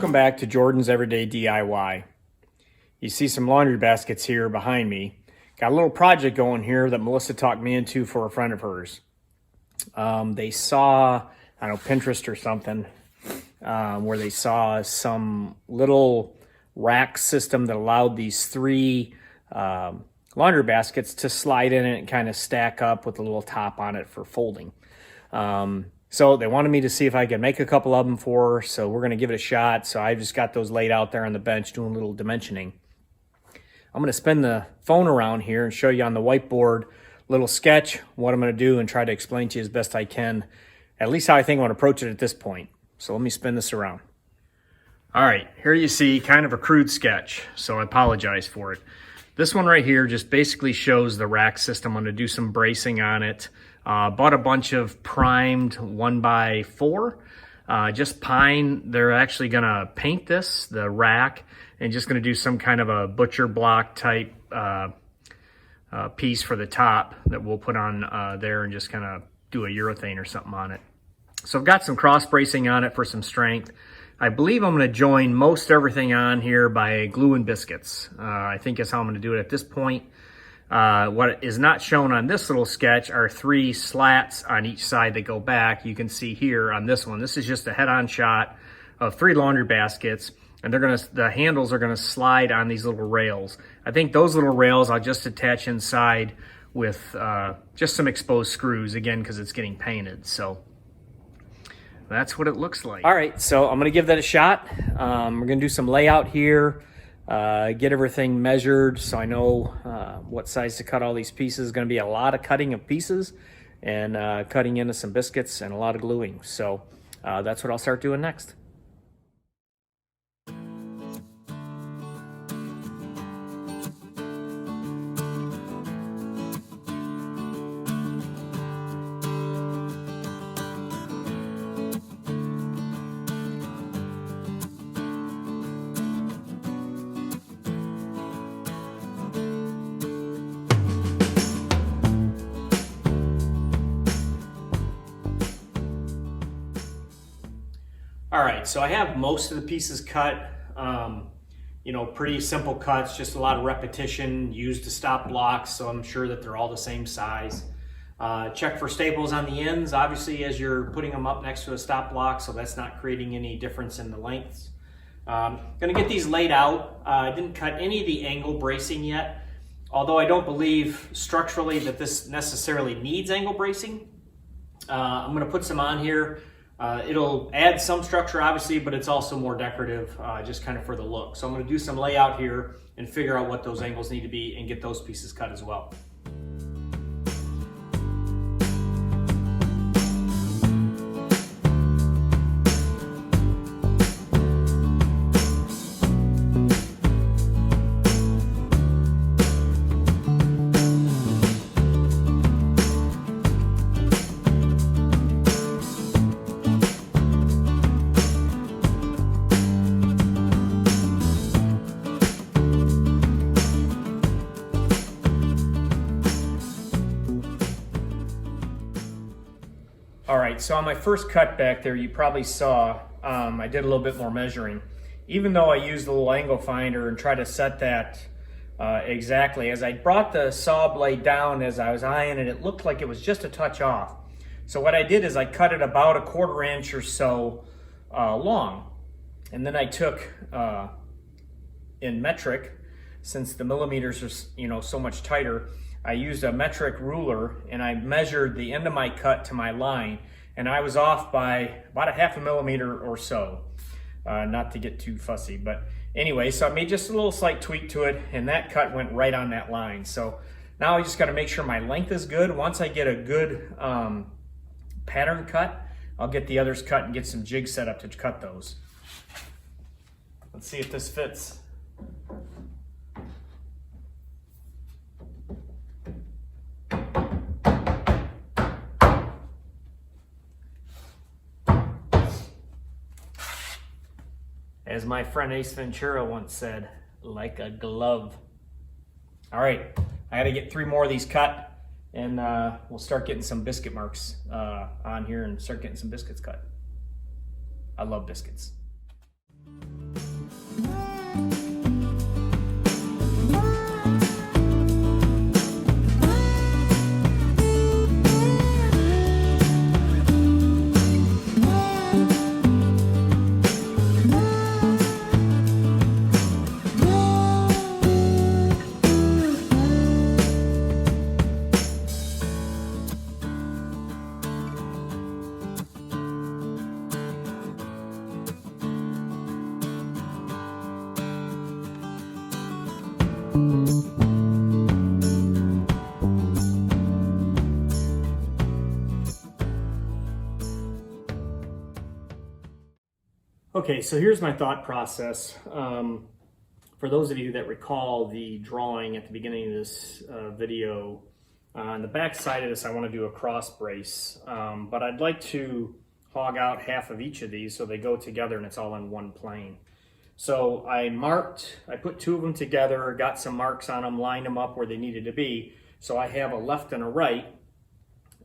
Welcome back to Jordan's Everyday DIY. You see some laundry baskets here behind me. Got a little project going here that Melissa talked me into for a friend of hers. They saw, I don't know, Pinterest or something, where they saw some little rack system that allowed these three laundry baskets to slide in and kind of stack up with a little top on it for folding. So they wanted me to see if I could make a couple of them for her, so we're going to give it a shot. So I just got those laid out there on the bench doing a little dimensioning. I'm going to spin the phone around here and show you on the whiteboard little sketch what I'm going to do and try to explain to you as best I can, at least how I think I want to approach it at this point. So let me spin this around. All right, here you see kind of a crude sketch, so I apologize for it. This one right here just basically shows the rack system. I'm going to do some bracing on it. Bought a bunch of primed 1x4, just pine. They're actually going to paint this, the rack, and just going to do some kind of a butcher block type piece for the top that we'll put on there and just kind of do a urethane or something on it. So I've got some cross bracing on it for some strength. I believe I'm going to join most everything on here by glue and biscuits. I think that's how I'm going to do it at this point. What is not shown on this little sketch are three slats on each side that go back. You can see here on this one, this is just a head-on shot of three laundry baskets, and the handles are gonna slide on these little rails. I think those little rails I'll just attach inside with just some exposed screws, again, because it's getting painted. So that's what it looks like. All right, so I'm gonna give that a shot. We're gonna do some layout here. Get everything measured so I know what size to cut all these pieces. It's going to be a lot of cutting of pieces and cutting into some biscuits and a lot of gluing. So that's what I'll start doing next. All right, so I have most of the pieces cut, pretty simple cuts, just a lot of repetition, used to stop blocks, so I'm sure that they're all the same size. Check for staples on the ends, obviously, as you're putting them up next to a stop block, so that's not creating any difference in the lengths. Gonna get these laid out. I didn't cut any of the angle bracing yet, although I don't believe structurally that this necessarily needs angle bracing. I'm gonna put some on here. It'll add some structure, obviously, but it's also more decorative, just kind of for the look. So I'm going to do some layout here and figure out what those angles need to be and get those pieces cut as well. All right, so on my first cut back there, you probably saw I did a little bit more measuring. Even though I used a little angle finder and tried to set that exactly, as I brought the saw blade down as I was eyeing it, it looked like it was just a touch off. So what I did is I cut it about 1/4 inch or so long. And then I took, in metric, since the millimeters are so much tighter, I used a metric ruler and I measured the end of my cut to my line, and I was off by about 1/2 millimeter or so. Not to get too fussy, but anyway, so I made just a little slight tweak to it, and that cut went right on that line. So now I just got to make sure my length is good. Once I get a good pattern cut, I'll get the others cut and get some jigs set up to cut those. Let's see if this fits. As my friend Ace Ventura once said, like a glove. All right, I gotta get 3 more of these cut, and we'll start getting some biscuit marks on here and start getting some biscuits cut. I love biscuits. Okay, so here's my thought process. For those of you that recall the drawing at the beginning of this video, on the back side of this I want to do a cross brace, but I'd like to hog out half of each of these so they go together and it's all in one plane. So I put two of them together, got some marks on them, lined them up where they needed to be. So I have a left and a right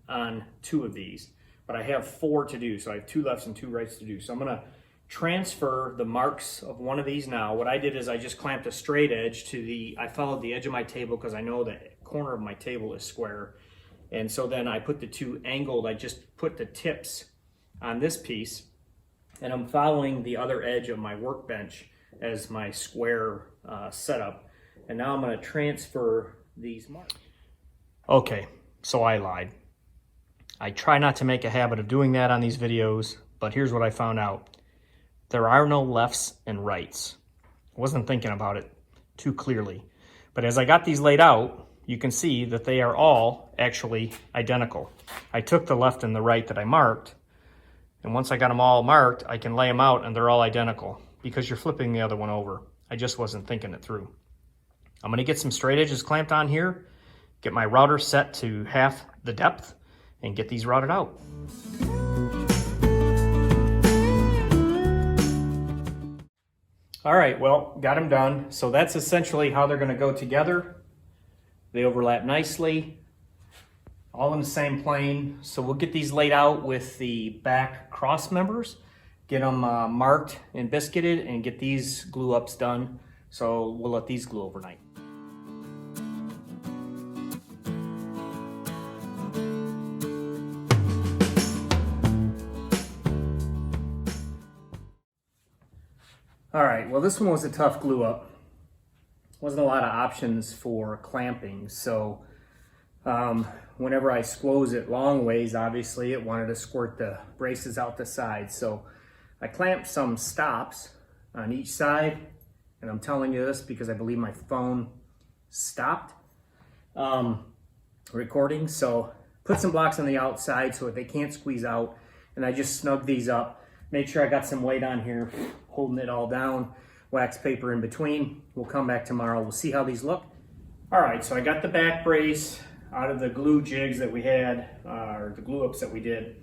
on two of these, but I have four to do. So I have two lefts and two rights to do. So I'm gonna transfer the marks of one of these now. What I did is I just clamped a straight edge to I followed the edge of my table because I know the corner of my table is square. And so then I put the two angled, I just put the tips on this piece and I'm following the other edge of my workbench as my square setup. And now I'm gonna transfer these marks. Okay, so I lied. I try not to make a habit of doing that on these videos, but here's what I found out. There are no lefts and rights. I wasn't thinking about it too clearly. But as I got these laid out, you can see that they are all actually identical. I took the left and the right that I marked, and once I got them all marked, I can lay them out and they're all identical because you're flipping the other one over. I just wasn't thinking it through. I'm gonna get some straight edges clamped on here, get my router set to half the depth, and get these routed out. All right, well, got them done. So that's essentially how they're gonna go together. They overlap nicely, all in the same plane. So we'll get these laid out with the back cross members, get them marked and biscuited, and get these glue ups done. So we'll let these glue overnight. All right, well, this one was a tough glue up. Wasn't a lot of options for clamping, so whenever I squoze it long ways, obviously it wanted to squirt the braces out the side. So I clamped some stops on each side, and I'm telling you this because I believe my phone stopped recording. So put some blocks on the outside so that they can't squeeze out, and I just snugged these up. Make sure I got some weight on here, holding it all down, wax paper in between. We'll come back tomorrow. We'll see how these look. All right, so I got the back brace out of the glue jigs that we had, or the glue ups that we did.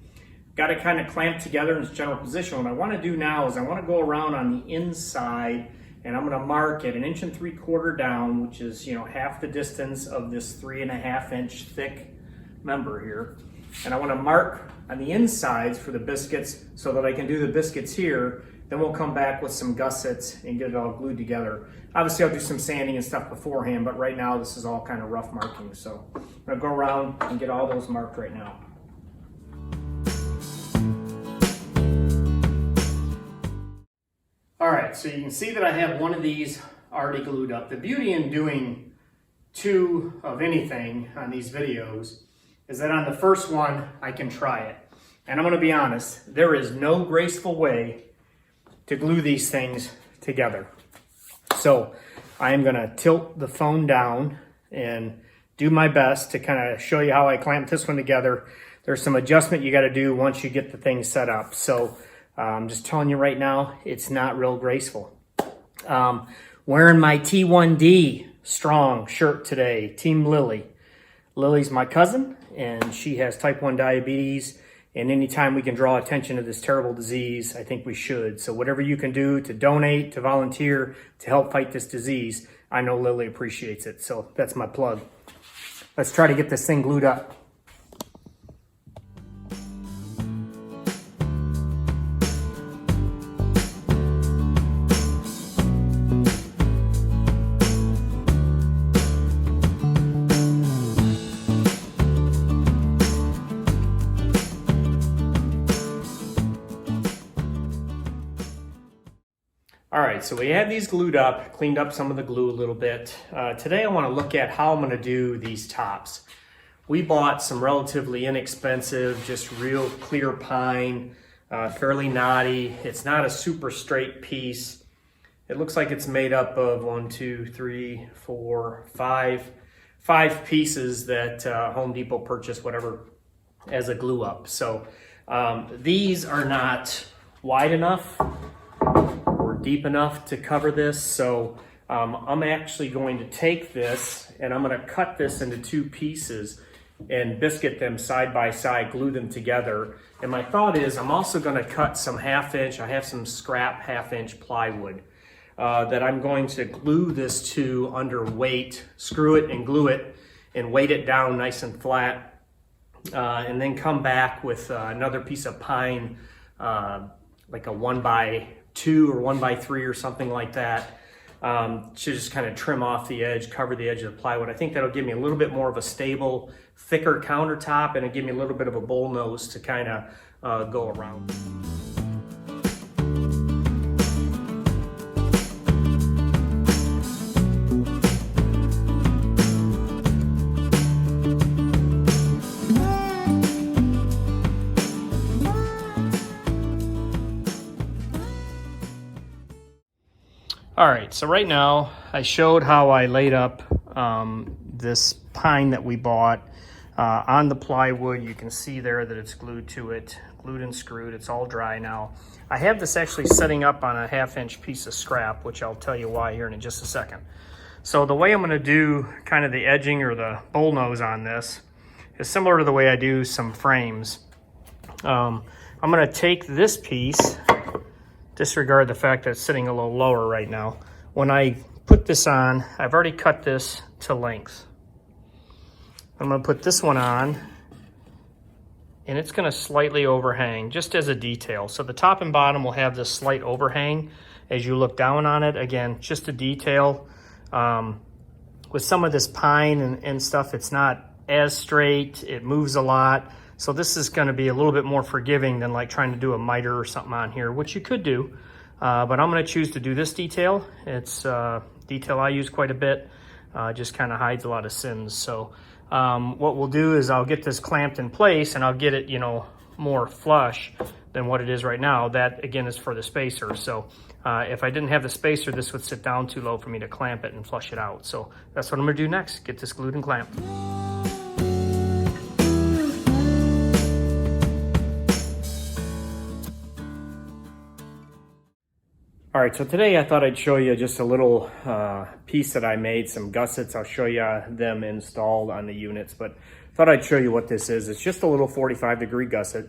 Got it kind of clamped together in its general position. What I want to do now is I want to go around on the inside, and I'm going to mark at 1 3/4 down, which is, you know, half the distance of this 3.5 inch thick member here. And I want to mark on the insides for the biscuits so that I can do the biscuits here. Then we'll come back with some gussets and get it all glued together. Obviously I'll do some sanding and stuff beforehand, but right now this is all kind of rough marking. So I'm gonna go around and get all those marked right now. All right, so you can see that I have one of these already glued up. The beauty in doing two of anything on these videos is that on the first one, I can try it. And I'm gonna be honest, there is no graceful way to glue these things together. So I am gonna tilt the phone down and do my best to kind of show you how I clamped this one together. There's some adjustment you gotta do once you get the thing set up. So I'm just telling you right now, it's not real graceful. Wearing my T1D Strong shirt today, Team Lily. Lily's my cousin, and she has type 1 diabetes, and anytime we can draw attention to this terrible disease, I think we should. So whatever you can do to donate, to volunteer, to help fight this disease, I know Lily appreciates it, so that's my plug. Let's try to get this thing glued up. All right, so we have these glued up, cleaned up some of the glue a little bit. Today I want to look at how I'm going to do these tops. We bought some relatively inexpensive, just real clear pine, fairly knotty. It's not a super straight piece. It looks like it's made up of 1, 2, 3, 4, 5 pieces that Home Depot purchased, whatever, as a glue up. So these are not wide enough or deep enough to cover this. So I'm actually going to take this and I'm going to cut this into 2 pieces and biscuit them side by side, glue them together. And my thought is I'm also going to cut some 1/2 inch, I have some scrap 1/2 inch plywood that I'm going to glue this to under weight, screw it and glue it and weight it down nice and flat. And then come back with another piece of pine, like a 1x2 or 1x3 or something like that. To just kind of trim off the edge, cover the edge of the plywood. I think that'll give me a little bit more of a stable, thicker countertop, and it'll give me a little bit of a bull nose to kind of go around. All right, so right now I showed how I laid up this pine that we bought on the plywood. You can see there that it's glued to it, glued and screwed. It's all dry now. I have this actually setting up on a 1/2 inch piece of scrap, which I'll tell you why here in just a second. So the way I'm gonna do kind of the edging or the bull nose on this is similar to the way I do some frames. I'm gonna take this piece, disregard the fact that it's sitting a little lower right now. When I put this on, I've already cut this to length. I'm gonna put this one on and it's gonna slightly overhang just as a detail. So the top and bottom will have this slight overhang as you look down on it. Again, just a detail. With some of this pine and stuff, it's not as straight, it moves a lot. So this is gonna be a little bit more forgiving than like trying to do a miter or something on here, which you could do. But I'm gonna choose to do this detail. It's detail I use quite a bit. Just kind of hides a lot of sins. So what we'll do is I'll get this clamped in place and I'll get it, more flush than what it is right now. That again is for the spacer. So if I didn't have the spacer, this would sit down too low for me to clamp it and flush it out. So that's what I'm gonna do next, get this glued and clamped. All right, so today I thought I'd show you just a little piece that I made, some gussets. I'll show you them installed on the units, but thought I'd show you what this is. It's just a little 45-degree gusset,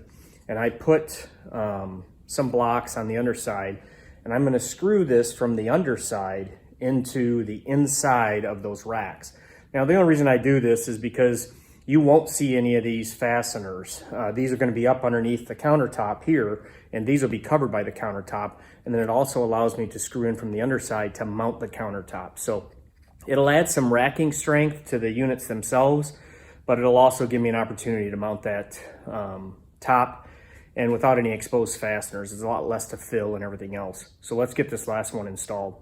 and I put some blocks on the underside, and I'm gonna screw this from the underside into the inside of those racks. Now, the only reason I do this is because you won't see any of these fasteners. These are gonna be up underneath the countertop here, and these will be covered by the countertop. And then it also allows me to screw in from the underside to mount the countertop. So it'll add some racking strength to the units themselves, but it'll also give me an opportunity to mount that top and without any exposed fasteners. There's a lot less to fill and everything else. So let's get this last one installed.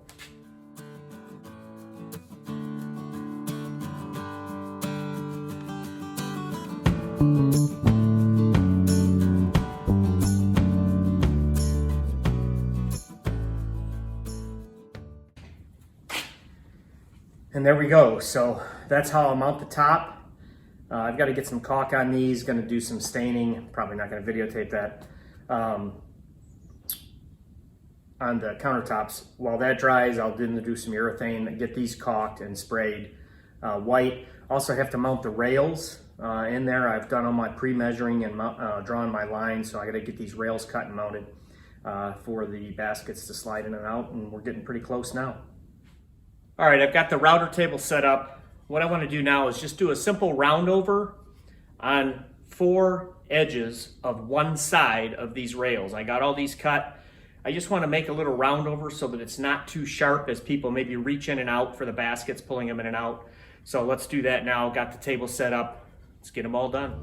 And there we go. So that's how I'll mount the top. I've got to get some caulk on these, going to do some staining. Probably not going to videotape that on the countertops. While that dries, I'll do some urethane, get these caulked and sprayed white. Also have to mount the rails in there. I've done all my pre-measuring and drawn my lines, so I got to get these rails cut and mounted for the baskets to slide in and out, and we're getting pretty close now. All right, I've got the router table set up. What I want to do now is just do a simple round over on 4 edges of one side of these rails. I got all these cut. I just want to make a little round over so that it's not too sharp as people maybe reach in and out for the baskets, pulling them in and out. So let's do that now. Got the table set up. Let's get them all done.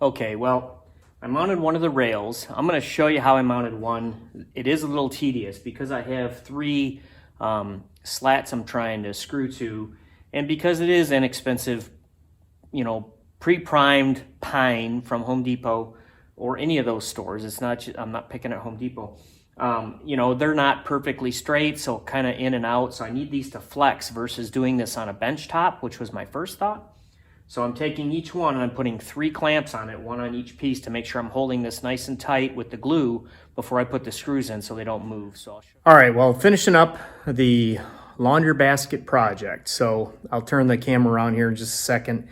Okay, well, I mounted one of the rails. I'm going to show you how I mounted one. It is a little tedious because I have 3 slats I'm trying to screw to, and because it is inexpensive, pre-primed pine from Home Depot or any of those stores. It's not, I'm not picking at Home Depot. You know, they're not perfectly straight, so kind of in and out. So I need these to flex versus doing this on a bench top, which was my first thought. So I'm taking each one and I'm putting 3 clamps on it, 1 on each piece, to make sure I'm holding this nice and tight with the glue before I put the screws in so they don't move. So all right, well, finishing up the laundry basket project. So I'll turn the camera around here in just a second.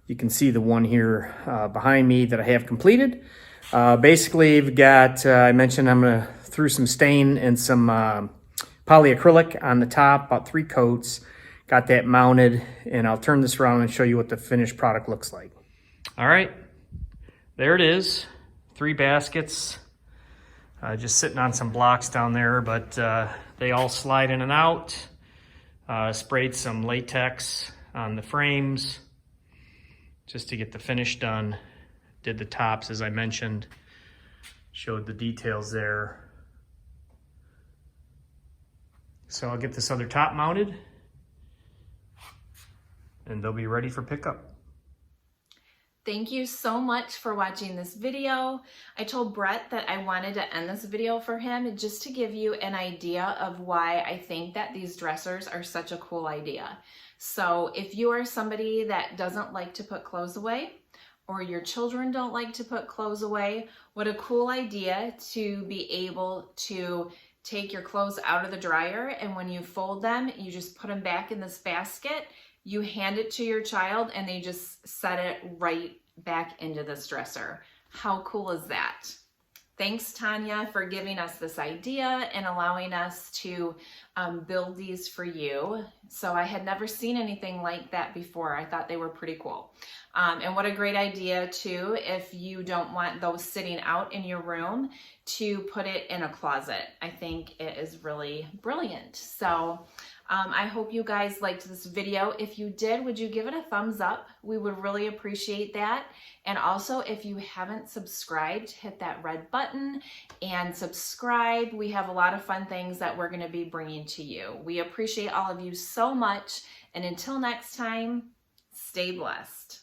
You can see the one here behind me that I have completed. Basically, we've got, I mentioned I'm gonna throw some stain and some polyacrylic on the top, about 3 coats. Got that mounted, and I'll turn this around and show you what the finished product looks like. All right, there it is. 3 baskets, just sitting on some blocks down there, but they all slide in and out. Sprayed some latex on the frames just to get the finish done. Did the tops, as I mentioned, showed the details there. So I'll get this other top mounted, and they'll be ready for pickup. Thank you so much for watching this video. I told Brett that I wanted to end this video for him just to give you an idea of why I think that these dressers are such a cool idea. So if you are somebody that doesn't like to put clothes away, or your children don't like to put clothes away, what a cool idea to be able to take your clothes out of the dryer, and when you fold them, you just put them back in this basket. You hand it to your child and they just set it right back into this dresser. How cool is that? Thanks, Tanya, for giving us this idea and allowing us to build these for you. So I had never seen anything like that before. I thought they were pretty cool. And what a great idea too, if you don't want those sitting out in your room, to put it in a closet. I think it is really brilliant. So I hope you guys liked this video. If you did, would you give it a thumbs up? We would really appreciate that. And also, if you haven't subscribed, hit that red button and subscribe. We have a lot of fun things that we're going to be bringing to you. We appreciate all of you so much. And until next time, stay blessed.